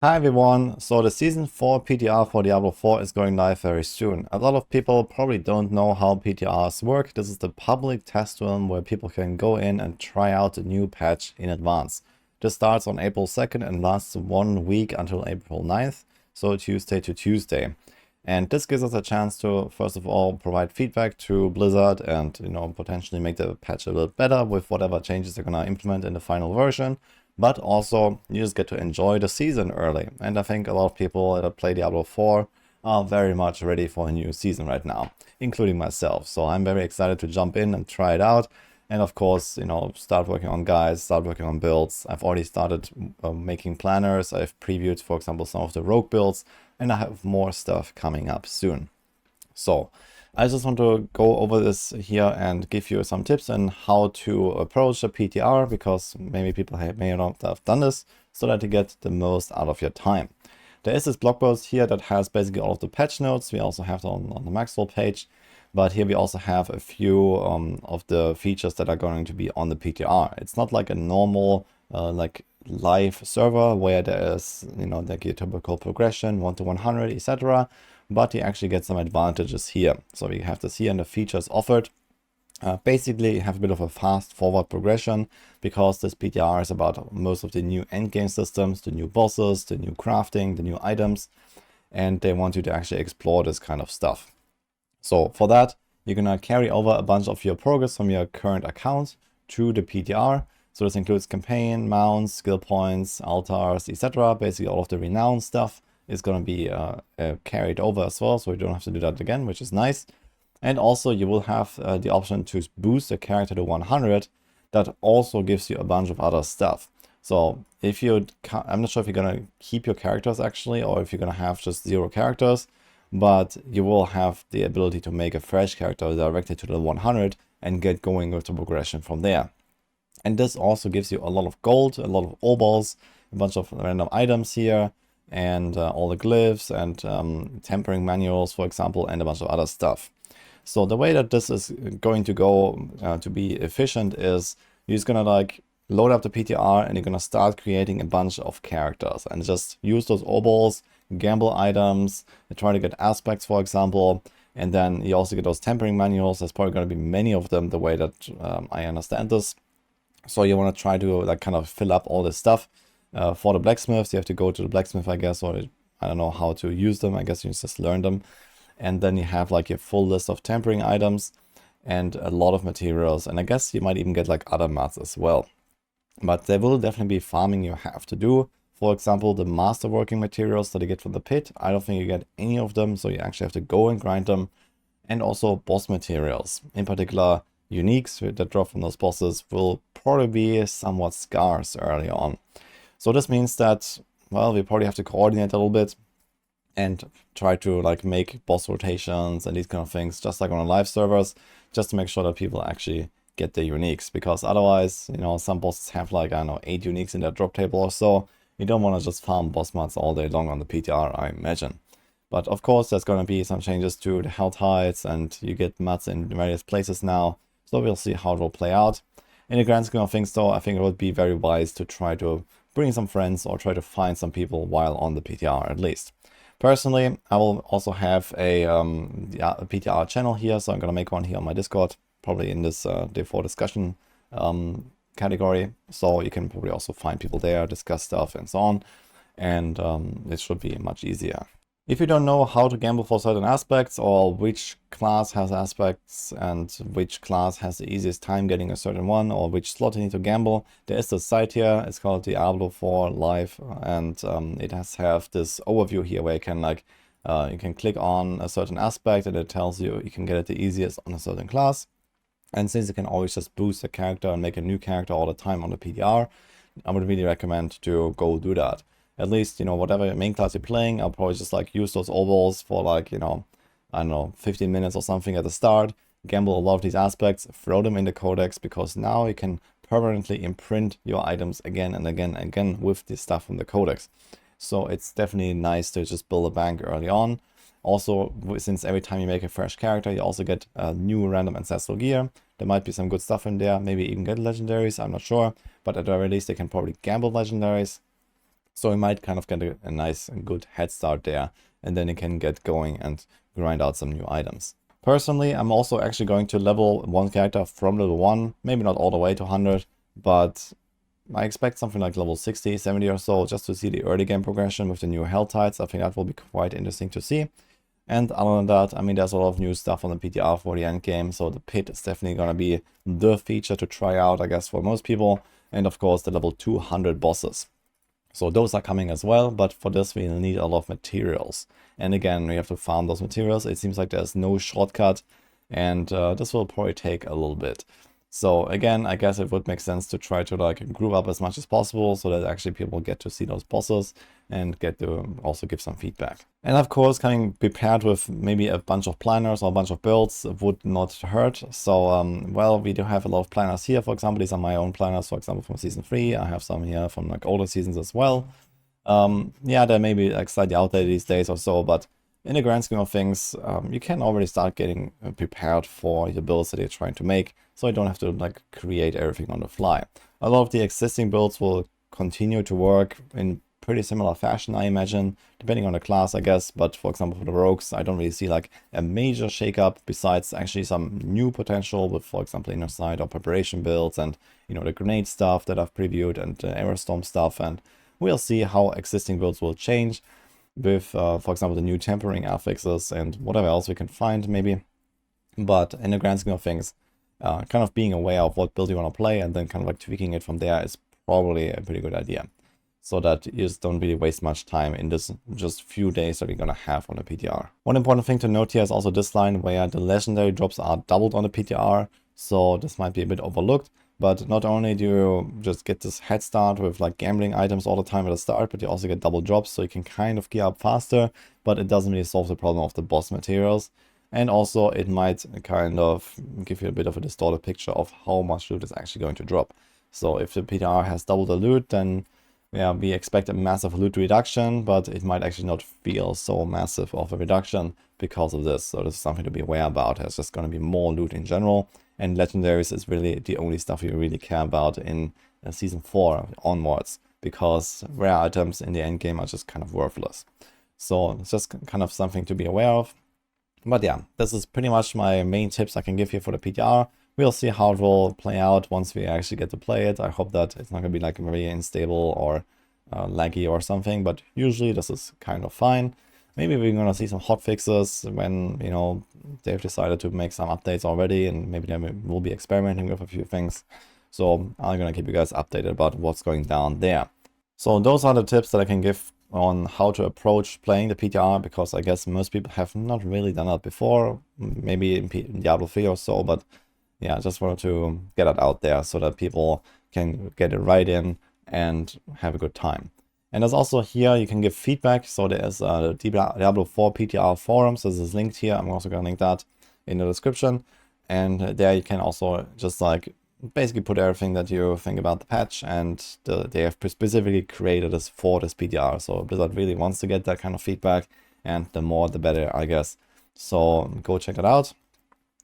Hi everyone, so the season 4 PTR for Diablo 4 is going live very soon. A lot of people probably don't know how PTRs work. This is the public test room where people can go in and try out the new patch in advance. This starts on April 2nd and lasts 1 week until April 9th, so Tuesday to Tuesday. And this gives us a chance to, first of all, provide feedback to Blizzard and, potentially make the patch a little better with whatever changes they're gonna implement in the final version. But also, you just get to enjoy the season early. And I think a lot of people that play Diablo 4 are very much ready for a new season right now, including myself. So I'm very excited to jump in and try it out. And of course, start working on guides, start working on builds. I've already started making planners. I've previewed, for example, some of the rogue builds, and I have more stuff coming up soon. So I just want to go over this here and give you some tips on how to approach a PTR, because maybe people may not have done this, so that you get the most out of your time. There is this blog post here that has basically all of the patch notes. We also have it on the Maxwell page, but here we also have a few of the features that are going to be on the PTR. It's not like a normal like live server where there is, like your typical progression, 1 to 100, etc. But you actually get some advantages here. So we have this here and the features offered. Basically, you have a bit of a fast forward progression because this PTR is about most of the new endgame systems, the new bosses, the new crafting, the new items, and they want you to actually explore this kind of stuff. So for that, you're gonna carry over a bunch of your progress from your current account to the PTR. So this includes campaign, mounts, skill points, altars, etc. Basically all of the renown stuff is going to be carried over as well, so you don't have to do that again, which is nice. And also you will have the option to boost the character to 100. That also gives you a bunch of other stuff. So if you, I'm not sure if you're going to keep your characters actually, or if you're going to have just 0 characters, but you will have the ability to make a fresh character directly to the 100 and get going with the progression from there. And this also gives you a lot of gold, a lot of obols, a bunch of random items here, and all the glyphs and tempering manuals, for example, and a bunch of other stuff. So the way that this is going to go to be efficient is you're just gonna like load up the PTR and you're gonna start creating a bunch of characters and just use those obols, gamble items, and try to get aspects, for example. And then you also get those tempering manuals. There's probably going to be many of them the way that I understand this. So you want to try to like kind of fill up all this stuff. For the blacksmiths, you have to go to the blacksmith, I guess, or I don't know how to use them. I guess you just learn them. And then you have like your full list of tempering items and a lot of materials. And I guess you might even get like other mats as well. But there will definitely be farming you have to do. For example, the masterworking materials that you get from the pit, I don't think you get any of them. So you actually have to go and grind them. And also boss materials. In particular, uniques that drop from those bosses will probably be somewhat scarce early on. So this means that, well, we probably have to coordinate a little bit and try to like make boss rotations and these kind of things, just like on live servers, just to make sure that people actually get their uniques. Because otherwise, some bosses have like, I don't know, 8 uniques in their drop table or so. You don't want to just farm boss mats all day long on the PTR, I imagine. But of course, there's going to be some changes to the health heights and you get mats in various places now. So we'll see how it will play out. In the grand scheme of things though, I think it would be very wise to try to bring some friends or try to find some people while on the PTR at least. Personally, I will also have a PTR channel here, so I'm going to make one here on my Discord, probably in this Day 4 discussion category. So you can probably also find people there, discuss stuff and so on, and it should be much easier. If you don't know how to gamble for certain aspects or which class has aspects and which class has the easiest time getting a certain one or which slot you need to gamble, there is this site here. It's called Diablo 4 Live, and it has this overview here where you can you can click on a certain aspect and it tells you you can get it the easiest on a certain class. And since you can always just boost a character and make a new character all the time on the PTR, I would really recommend to go do that. At least, whatever main class you're playing, I'll probably just like use those obols for like, I don't know, 15 minutes or something at the start, gamble a lot of these aspects, throw them in the codex, because now you can permanently imprint your items again and again and again with this stuff from the codex. So it's definitely nice to just build a bank early on. Also, since every time you make a fresh character, you also get a new random ancestral gear. There might be some good stuff in there, maybe even get legendaries, I'm not sure. But at the very least, they can probably gamble legendaries. So you might kind of get a nice and good head start there, and then you can get going and grind out some new items. Personally, I'm also actually going to level one character from level 1, maybe not all the way to 100, but I expect something like level 60, 70 or so, just to see the early game progression with the new Hell Tides. I think that will be quite interesting to see. And other than that, I mean, there's a lot of new stuff on the PTR for the end game, so the pit is definitely going to be the feature to try out, I guess, for most people. And of course, the level 200 bosses. So those are coming as well, but for this we need a lot of materials. And again, we have to farm those materials. It seems like there's no shortcut, and this will probably take a little bit. So again, I guess it would make sense to try to like group up as much as possible so that actually people get to see those bosses and get to also give some feedback. And of course, coming prepared with maybe a bunch of planners or a bunch of builds would not hurt. So, well, we do have a lot of planners here. For example, these are my own planners, for example, from season 3. I have some here from like older seasons as well. Yeah, they may be like slightly outdated these days or so, but in the grand scheme of things, you can already start getting prepared for your builds that you're trying to make, so you don't have to like create everything on the fly. A lot of the existing builds will continue to work in pretty similar fashion, I imagine, depending on the class, I guess. But for example, for the rogues, I don't really see like a major shakeup besides actually some new potential with, for example, inner sight or preparation builds and, you know, the grenade stuff that I've previewed and the aerostorm stuff. And we'll see how existing builds will change with, for example, the new tempering affixes and whatever else we can find maybe. But in the grand scheme of things, kind of being aware of what build you want to play and then kind of like tweaking it from there is probably a pretty good idea. So that you just don't really waste much time in this just few days that you're gonna have on the PTR. One important thing to note here is also this line where the legendary drops are doubled on the PTR. So this might be a bit overlooked. But not only do you just get this head start with like gambling items all the time at the start, but you also get double drops, so you can kind of gear up faster, but it doesn't really solve the problem of the boss materials. And also it might kind of give you a bit of a distorted picture of how much loot is actually going to drop. So if the PTR has double the loot, then yeah, we expect a massive loot reduction, but it might actually not feel so massive of a reduction because of this. So this is something to be aware about. There's just going to be more loot in general. And legendaries is really the only stuff you really care about in season 4 onwards, because rare items in the end game are just kind of worthless. So it's just kind of something to be aware of. But yeah, this is pretty much my main tips I can give you for the PTR. We'll see how it will play out once we actually get to play it. I hope that it's not going to be like very unstable or laggy or something, but usually this is kind of fine. Maybe we're going to see some hot fixes when, you know, they've decided to make some updates already, and maybe they will be experimenting with a few things. So I'm going to keep you guys updated about what's going down there. So those are the tips that I can give on how to approach playing the PTR, because I guess most people have not really done that before, maybe in Diablo 3 or so, but yeah, I just wanted to get it out there so that people can get it right in and have a good time. And there's also here, you can give feedback. So there's the Diablo 4 PTR forums. This is linked here. I'm also going to link that in the description. And there you can also just like basically put everything that you think about the patch. And they have specifically created this for this PTR. So Blizzard really wants to get that kind of feedback. And the more, the better, I guess. So go check it out.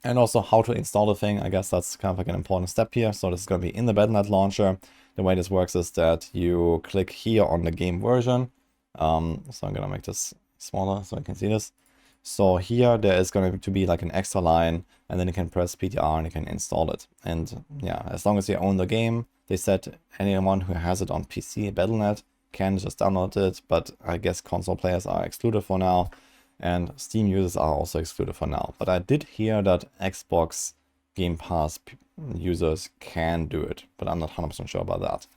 And also how to install the thing. I guess that's kind of like an important step here. So this is going to be in the Battle.net launcher. The way this works is that you click here on the game version. So I'm going to make this smaller so I can see this. So here there is going to be like an extra line, and then you can press PTR and you can install it. And yeah, as long as you own the game, they said anyone who has it on PC Battle.net can just download it. But I guess console players are excluded for now, and Steam users are also excluded for now. But I did hear that Xbox Game Pass users can do it, but I'm not 100% sure about that.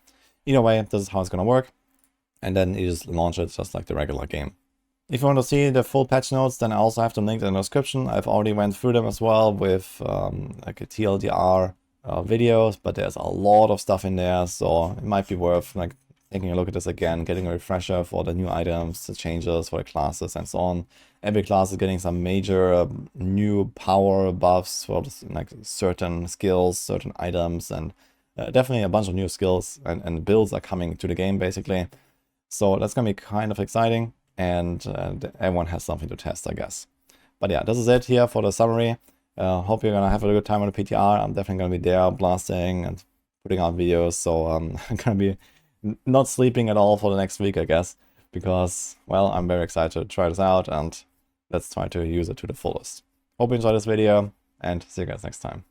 Either way, this is how it's going to work, and then you just launch it just like the regular game. If you want to see the full patch notes, then I also have them linked in the description. I've already went through them as well with like a TLDR videos, but there's a lot of stuff in there, so it might be worth like taking a look at this again, getting a refresher for the new items, the changes for the classes, and so on. Every class is getting some major new power buffs for like certain skills, certain items, and definitely a bunch of new skills and builds are coming to the game basically. So that's gonna be kind of exciting, and everyone has something to test, I guess. But yeah, this is it here for the summary. Hope you're gonna have a good time on the PTR. I'm definitely gonna be there blasting and putting out videos, so I'm gonna be not sleeping at all for the next week, I guess, because, well, I'm very excited to try this out, and let's try to use it to the fullest. Hope you enjoyed this video, and see you guys next time.